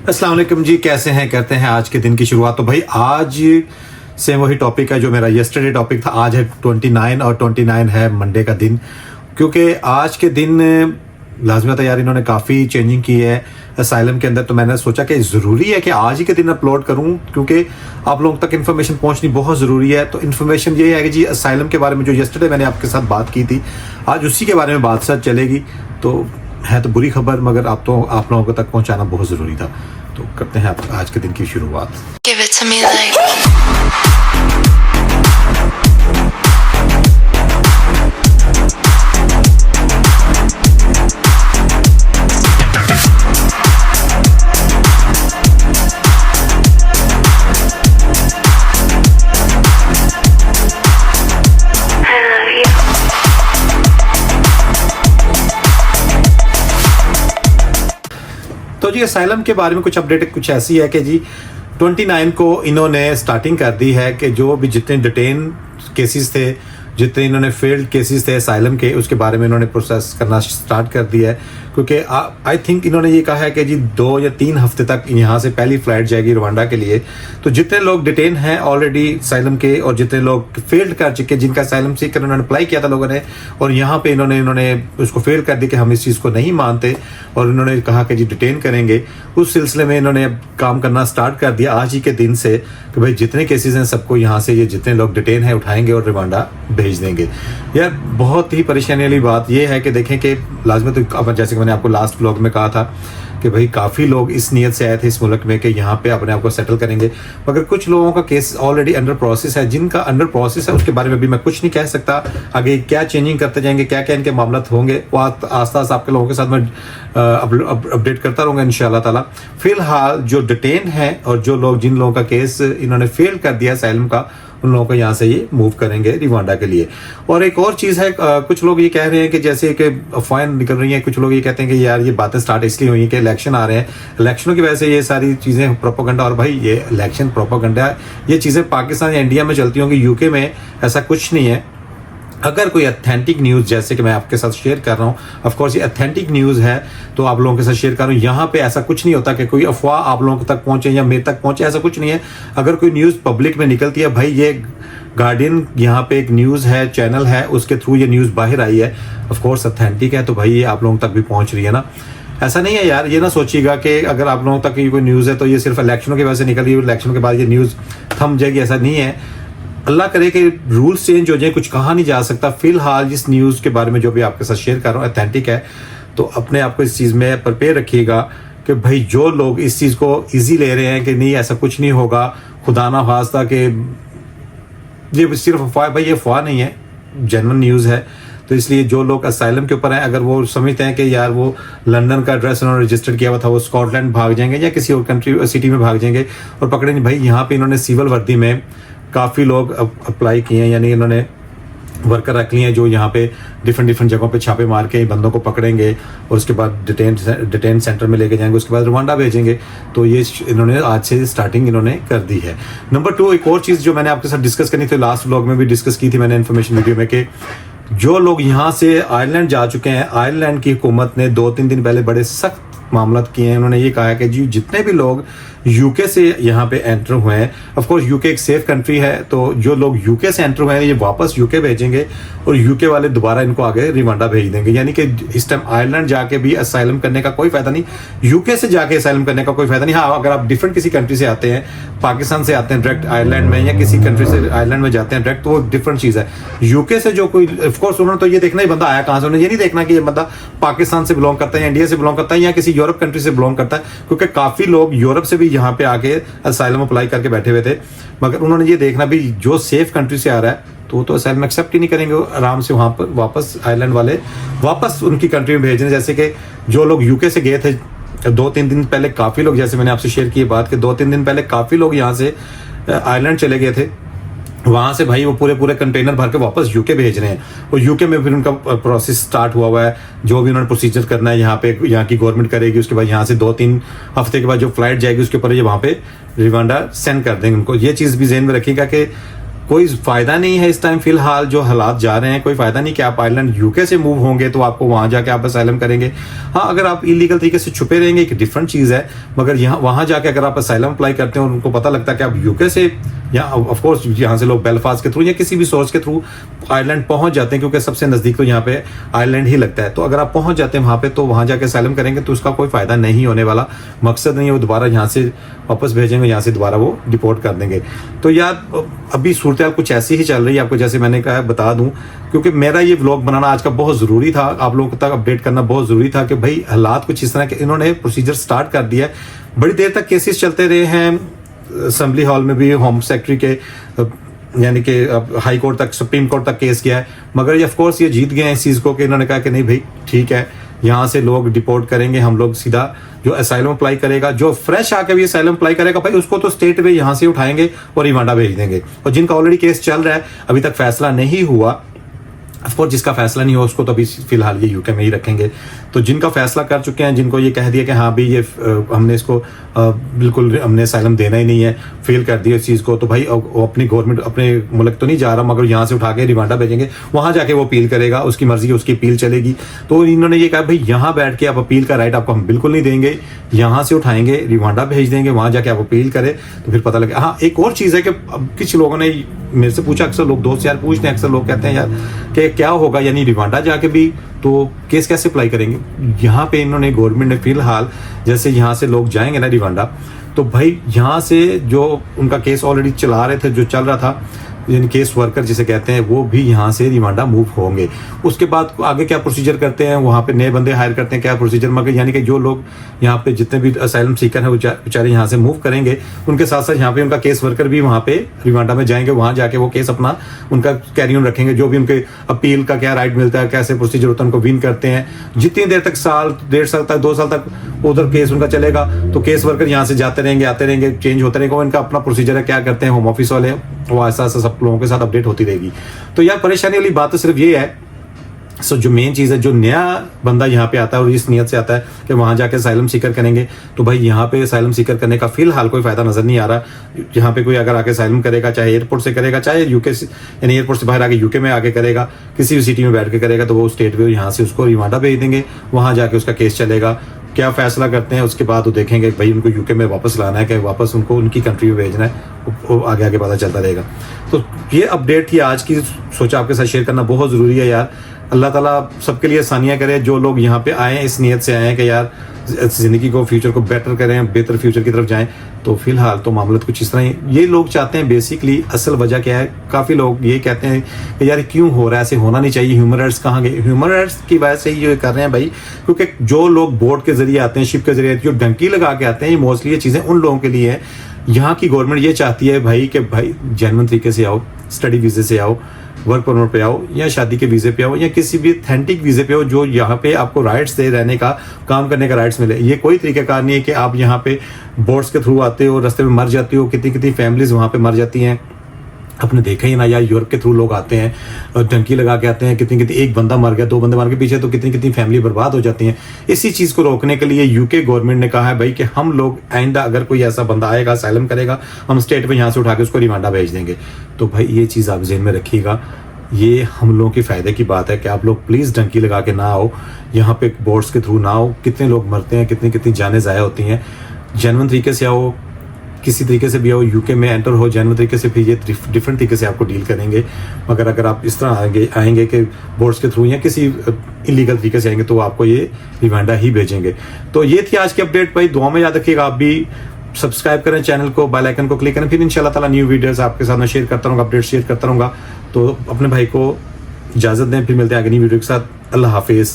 अस्सलाम वालेकुम जी, कैसे हैं? करते हैं आज के दिन की शुरुआत। तो भाई आज से वही टॉपिक है जो मेरा यस्टरडे टॉपिक था। आज है 29 और 29 है मंडे का दिन, क्योंकि आज के दिन लाजमी था यार, इन्होंने काफ़ी चेंजिंग की है असाइलम के अंदर। तो मैंने सोचा कि ज़रूरी है कि आज ही के दिन अपलोड करूं, क्योंकि आप लोगों तक इन्फॉर्मेशन पहुंचनी बहुत ज़रूरी है। तो इन्फॉर्मेशन ये है कि जी असाइलम के बारे में जो यस्टरडे मैंने आपके साथ बात की थी, आज उसी के बारे में बात साथ चलेगी। तो है तो बुरी खबर, मगर आप लोगों तक पहुंचाना बहुत ज़रूरी था। तो करते हैं आज के दिन की शुरुआत। Give it to me like तो जी असाइलम के बारे में कुछ अपडेट कुछ ऐसी है कि जी 29 को इन्होंने स्टार्टिंग कर दी है कि जो भी जितने डिटेन केसेस थे, जितने इन्होंने फेल्ड केसेस थे असाइलम के, उसके बारे में इन्होंने प्रोसेस करना स्टार्ट कर दिया है। क्योंकि आई थिंक इन्होंने ये कहा है कि जी 2 या 3 हफ्ते तक यहाँ से पहली फ्लाइट जाएगी रवांडा के लिए। तो जितने लोग डिटेन हैं ऑलरेडी असाइलम के, और जितने लोग फेल्ड कर चुके, जिनका असाइलम सीकर उन्होंने अप्लाई किया था लोगों ने, और यहाँ पे इन्होंने उसको फेल कर दिया कि हम इस चीज़ को नहीं मानते, और इन्होंने कहा कि जी डिटेन करेंगे। उस सिलसिले में इन्होंने काम करना स्टार्ट कर दिया आज ही के दिन से कि भाई जितने केसेस हैं सबको यहाँ से ये जितने लोग डिटेन हैं उठाएंगे और रवांडा भेज देंगे। यार बहुत ही परेशानी वाली बात ये है कि देखें कि लाजमी, तो अब जैसे कि मैंने आपको लास्ट व्लॉग में कहा था कि भाई काफ़ी लोग इस नीयत से आए थे इस मुल्क में कि यहाँ पे अपने आप को सेटल करेंगे, मगर कुछ लोगों का केस ऑलरेडी अंडर प्रोसेस है। जिनका अंडर प्रोसेस है उसके बारे में भी मैं कुछ नहीं कह सकता। आगे क्या चेंजिंग करते जाएंगे, क्या क्या इनके मामला होंगे, वो आस्ता आस्ता आपके लोगों के साथ मैं अपडेट करता रहूँगा इंशाल्लाह ताला। फिलहाल जो डिटेन है और जो लोग जिन लोगों का केस इन्होंने फेल कर दिया असाइलम का, उन लोगों को यहाँ से ये मूव करेंगे रवांडा के लिए। और एक और चीज़ है, कुछ लोग ये कह रहे हैं कि जैसे कि अफवाहें निकल रही हैं, कुछ लोग ये कहते हैं कि यार ये बातें स्टार्ट इसलिए हुई हैं कि इलेक्शन आ रहे हैं, इलेक्शनों की वजह से ये सारी चीज़ें प्रोपेगेंडा। और भाई ये इलेक्शन प्रोपेगेंडा, ये चीज़ें पाकिस्तान या इंडिया में चलती होंगी, यूके में ऐसा कुछ नहीं है। अगर कोई अथेंटिक न्यूज़ जैसे कि मैं आपके साथ शेयर कर रहा हूँ, ऑफ कोर्स ये अथेंटिक न्यूज़ है तो आप लोगों के साथ शेयर कर रहा हूँ। यहाँ पे ऐसा कुछ नहीं होता कि कोई अफवाह आप लोगों तक पहुँचे या मेरे तक पहुँचे, ऐसा कुछ नहीं है। अगर कोई न्यूज़ पब्लिक में निकलती है, भाई ये गार्डियन यहाँ पे एक न्यूज़ है, चैनल है, उसके थ्रू ये न्यूज़ बाहर आई है, ऑफ कोर्स अथेंटिक है, तो भाई ये आप लोगों तक भी पहुँच रही है ना। ऐसा नहीं है यार, ये ना सोचिएगा कि अगर आप लोगों तक कोई न्यूज़ है तो ये सिर्फ इलेक्शनों की वजह से निकल रही है, इलेक्शन के बाद ये न्यूज़ थम जाएगी, ऐसा नहीं है। अल्लाह करे कि रूल्स चेंज हो जाए, कुछ कहा नहीं जा सकता। फिलहाल इस न्यूज़ के बारे में जो भी आपके साथ शेयर कर रहा हूँ अथेंटिक है, तो अपने आप को इस चीज़ में प्रिपेयर रखिएगा कि भाई जो लोग इस चीज़ को ईजी ले रहे हैं कि नहीं ऐसा कुछ नहीं होगा, खुदा ना खास्ता कि ये सिर्फ अफवाह, भाई ये अफवाह नहीं है, जेन्युइन न्यूज़ है। तो इसलिए जो लोग असाइलम के ऊपर हैं, अगर वो समझते हैं कि यार वो लंदन का एड्रेस उन्होंने रजिस्टर किया हुआ था, वो स्कॉटलैंड भाग जाएंगे या किसी और कंट्री सिटी में भाग जाएंगे और पकड़े नहीं। भाई यहाँ पे इन्होंने सिविल वर्दी में काफ़ी लोग अप्लाई किए हैं, यानी इन्होंने वर्कर रख लिए हैं जो यहाँ पे डिफरेंट जगहों पे छापे मार के बंदों को पकड़ेंगे और उसके बाद डिटेन सेंटर में लेके जाएंगे, उसके बाद रवांडा भेजेंगे। तो ये इन्होंने आज से स्टार्टिंग इन्होंने कर दी है। नंबर 2, एक और चीज़ जो मैंने आपके साथ डिस्कस करनी थी, लास्ट व्लॉग में भी डिस्कस की थी मैंने इन्फॉर्मेशन वीडियो में, कि जो लोग यहाँ से आयरलैंड जा चुके हैं, आयरलैंड की हुकूमत ने 2-3 दिन पहले बड़े सख्त मामला किए हैं। उन्होंने ये कहा है कि जी जितने भी लोग यूके से यहाँ पे एंटर हुए हैं, ऑफ कोर्स यूके एक सेफ कंट्री है, तो जो लोग यूके से एंटर हुए हैं ये वापस यूके भेजेंगे और यूके वाले दोबारा इनको आगे रवांडा भेज देंगे। यानी कि इस टाइम आयरलैंड जाके भी असाइलम करने का कोई फायदा नहीं, यूके से जाके असाइलम करने का कोई फायदा नहीं। हाँ, अगर आप डिफरेंट किसी कंट्री से आते हैं, पाकिस्तान से आते हैं डायरेक्ट आयरलैंड में, या किसी कंट्री से आयरलैंड में जाते हैं डायरेक्ट, तो वो डिफरेंट चीज़ है। यूके से जो कोई, ऑफ कोर्स उन्होंने तो ये देखना ही बंदा आया कहाँ से, उन्होंने ये नहीं देखना कि ये बंदा पाकिस्तान से बिलोंग करता है या इंडिया से बिलोंग करता है या किसी यूरोप कंट्री से बिलोंग करता है, क्योंकि काफ़ी लोग यूरोप से भी यहाँ पे आके असाइलम अप्लाई करके बैठे हुए थे। मगर उन्होंने ये देखना भी जो सेफ कंट्री से आ रहा है तो वो तो असाइलम एक्सेप्ट ही नहीं करेंगे, आराम से वहाँ पर वापस आयरलैंड वाले वापस उनकी कंट्री में भेजने। जैसे कि जो लोग यूके से गए थे 2-3 दिन पहले, काफ़ी लोग, जैसे मैंने आपसे शेयर की बात कि 2-3 दिन पहले काफ़ी लोग यहाँ से आयरलैंड चले गए थे, वहाँ से भाई वो पूरे कंटेनर भर के वापस यूके भेज रहे हैं और यूके में फिर उनका प्रोसेस स्टार्ट हुआ है। जो भी उन्होंने प्रोसीजर करना है यहाँ पे, यहाँ की गवर्नमेंट करेगी, उसके बाद यहाँ से 2-3 हफ्ते के बाद जो फ्लाइट जाएगी उसके ऊपर ये वहाँ पे रवांडा सेंड कर देंगे उनको। ये चीज़ भी ज़हन में रखिएगा कि कोई फायदा नहीं है इस टाइम फिलहाल जो हालात जा रहे हैं, कोई फायदा नहीं कि आप आयरलैंड यूके से मूव होंगे तो आपको वहां जाके आप असाइलम करेंगे। हाँ, अगर आप इलीगल तरीके से छुपे रहेंगे एक डिफरेंट चीज है, मगर यहाँ वहां जाके अगर आप असाइलम अप्लाई करते हैं और उनको पता लगता है कि आप यूके से या ऑफ कोर्स यहाँ से लोग बेलफास्ट के थ्रू या किसी भी सोर्स के थ्रू आयरलैंड पहुंच जाते हैं, क्योंकि सबसे नजदीक तो यहाँ पे आयरलैंड ही लगता है। तो अगर आप पहुंच जाते हैं वहां पे तो वहां जाके असाइलम करेंगे तो उसका कोई फायदा नहीं होने वाला, मकसद नहीं है वो दोबारा यहाँ से वापस भेजेंगे, यहाँ से दोबारा वो डिपोर्ट कर देंगे। तो यार अभी सूरत कुछ ऐसी ही चल रही है, आपको जैसे मैंने कहा बता दूं, क्योंकि मेरा ये व्लॉग बनाना आज का बहुत जरूरी था, आप लोगों तक अपडेट करना बहुत जरूरी था कि भाई हालात कुछ इस तरह के, इन्होंने प्रोसीजर स्टार्ट कर दिया है। बड़ी देर तक केसेस चलते रहे हैं, असेंबली हॉल में भी होम सेक्रेटरी के यानी कि हाई कोर्ट तक, सुप्रीम कोर्ट तक केस गया है, मगर ये ऑफ कोर्स ये जीत गए हैं इस चीज़ को कि इन्होंने कहा कि नहीं भाई ठीक है, यहाँ से लोग डिपोर्ट करेंगे, हम लोग सीधा जो असाइलम अप्लाई करेगा, जो फ्रेश आके भी असाइलम अप्लाई करेगा भाई उसको तो स्टेट वे यहाँ से उठाएंगे और रिमांडा भेज देंगे। और जिनका ऑलरेडी केस चल रहा है, अभी तक फैसला नहीं हुआ, ऑफकोर्स जिसका फैसला नहीं हो उसको तो अभी फिलहाल ये यूके में ही रखेंगे। तो जिनका फैसला कर चुके हैं, जिनको ये कह दिया कि हाँ भाई ये हमने इसको बिल्कुल हमने असाइलम देना ही नहीं है, फेल कर दिया इस चीज़ को, तो भाई अपनी गवर्नमेंट अपने मुल्क तो नहीं जा रहा, मगर यहाँ से उठा के रिमांडा भेजेंगे, वहाँ जाके वो अपील करेगा, उसकी मर्जी है, उसकी अपील चलेगी। तो इन्होंने ये कहा भाई यहाँ बैठ के आप अपील का राइट आपको हम बिल्कुल नहीं देंगे, यहाँ से उठाएंगे, रिमांडा भेज देंगे, वहाँ जाके आप अपील करें तो फिर पता लगे। हाँ, एक और चीज़ है कि कुछ लोगों ने मेरे से पूछा, अक्सर लोग दोस्त यार पूछते हैं, अक्सर लोग कहते हैं यार कि क्या होगा, यानी रिमांडा जाके भी तो केस कैसे अप्लाई करेंगे। यहाँ पे इन्होंने गवर्नमेंट ने फिलहाल जैसे यहाँ से लोग जाएंगे ना रिमांडा, तो भाई यहाँ से जो उनका केस ऑलरेडी चला रहे थे, जो चल रहा था, यानी केस वर्कर जिसे कहते हैं, वो भी यहाँ से रिमांडा मूव होंगे। उसके बाद आगे क्या प्रोसीजर करते हैं, वहाँ पे नए बंदे हायर करते हैं, क्या प्रोसीजर, मगर यानी कि जो लोग यहाँ पे जितने भी असाइलम सीकर हैं वो बेचारे यहाँ से मूव करेंगे, उनके साथ साथ यहाँ पे उनका केस वर्कर भी वहाँ पे रिमांडा में जाएंगे, वहाँ जाके वो केस अपना उनका कैरी ऑन रखेंगे, जो भी उनके अपील का क्या राइट मिलता है, कैसे प्रोसीजर होता है, उनको विन करते हैं। जितनी देर तक, साल, 1.5 साल तक, 2 साल तक उधर केस उनका चलेगा, तो केस वर्कर यहाँ से जाते रहेंगे, आते रहेंगे, चेंज होते रहेंगे, इनका अपना प्रोसीजर है, क्या करते हैं होम ऑफिस वाले, वो ऐसा ऐसा सब लोगों के साथ अपडेट होती रहेगी। तो यार परेशानी वाली बात तो सिर्फ ये है, सो जो मेन चीज़ है, जो नया बंदा यहाँ पे आता है और इस नियत से आता है कि वहाँ जाके असाइलम सीकर करेंगे, तो भाई यहाँ पे असाइलम सीकर करने का फिलहाल कोई फायदा नजर नहीं आ रहा। यहाँ पे कोई अगर आके असाइलम करेगा, चाहे एयरपोर्ट से करेगा, चाहे यूके से, यानी एयरपोर्ट से बाहर आके यूके में आके करेगा, किसी भी सिटी में बैठ के करेगा, तो वो स्टेट वे यहाँ से उसको रिमांडा भेज देंगे, वहाँ जाके उसका केस चलेगा। क्या फैसला करते हैं उसके बाद वो देखेंगे भाई उनको यूके में वापस लाना है कि वापस उनको उनकी कंट्री में भेजना है, वो आगे आगे पता चलता रहेगा। तो ये अपडेट थी आज की, सोचा आपके साथ शेयर करना बहुत ज़रूरी है यार। अल्लाह ताला सबके लिए आसानियाँ करे, जो लोग यहाँ पे आए हैं इस नीयत से आए हैं कि यार ज़िंदगी को, फ्यूचर को बेटर करें, बेहतर फ्यूचर की तरफ जाएं, तो फिलहाल तो मामला कुछ इस तरह ही ये लोग चाहते हैं। बेसिकली असल वजह क्या है, काफ़ी लोग ये कहते हैं कि यार क्यों हो रहा है, ऐसे होना नहीं चाहिए, ह्यूमन राइट्स कहाँ गए। ह्यूमन राइट्स की वजह से ही ये कर रहे हैं भाई, क्योंकि जो लोग बोट के जरिए आते हैं, शिप के जरिए जो डंकी लगा के आते हैं, ये मोस्टली ये चीज़ें उन लोगों के लिए है। यहाँ की गवर्नमेंट ये चाहती है भाई कि भाई जेन्युइन तरीके से आओ, स्टडी वीज़े से आओ, वर्क परमिट पे आओ, या शादी के वीज़े पे आओ, या किसी भी ऑथेंटिक वीज़े पे हो जो यहाँ पे आपको राइट्स दे, रहने का, काम करने का राइट्स मिले। ये कोई तरीक़ाकार नहीं है कि आप यहाँ पे बोट्स के थ्रू आते हो, रास्ते में मर जाती हो, कितनी कितनी फैमिलीज़ वहाँ पे मर जाती हैं, आपने देखा ही ना यार। यूरोप के थ्रू लोग आते हैं और डंकी लगा के आते हैं, कितनी कितनी, एक बंदा मर गया, 2 बंदे मर के पीछे तो कितनी कितनी फैमिली बर्बाद हो जाती हैं। इसी चीज़ को रोकने के लिए यूके गवर्नमेंट ने कहा है भाई कि हम लोग आइंदा अगर कोई ऐसा बंदा आएगा, असाइलम करेगा, हम स्टेट में यहाँ से उठा के उसको रिमांडा भेज देंगे। तो भाई ये चीज़ आप ज़हन में रखिएगा, ये हम लोगों की फ़ायदे की बात है कि आप लोग प्लीज़ डंकी लगा के ना आओ, यहाँ पे बोर्ड्स के थ्रू ना आओ। कितने लोग मरते हैं, कितनी कितनी जानें ज़ाया होती हैं। जेन्युइन तरीके से आओ, किसी तरीके से भी आओ, यूके में एंटर हो जेन्युइन तरीके से, फिर ये डिफरेंट तरीके से आपको डील करेंगे। मगर अगर आप इस तरह आएंगे कि बोर्ड्स के थ्रू या किसी इलीगल तरीके से आएंगे, तो आपको ये रिमांडा ही भेजेंगे। तो ये थी आज की अपडेट भाई, दुआ में याद रखिएगा। आप भी सब्सक्राइब करें चैनल को, बेल आइकन को क्लिक करें, फिर इंशाल्लाह ताला न्यू वीडियोस आपके साथ मैं शेयर करता रहूँगा, अपडेट शेयर करता रहूँगा। तो अपने भाई को इजाज़त दें, फिर मिलते हैं आगे नई वीडियो के साथ। अल्लाह हाफिज़।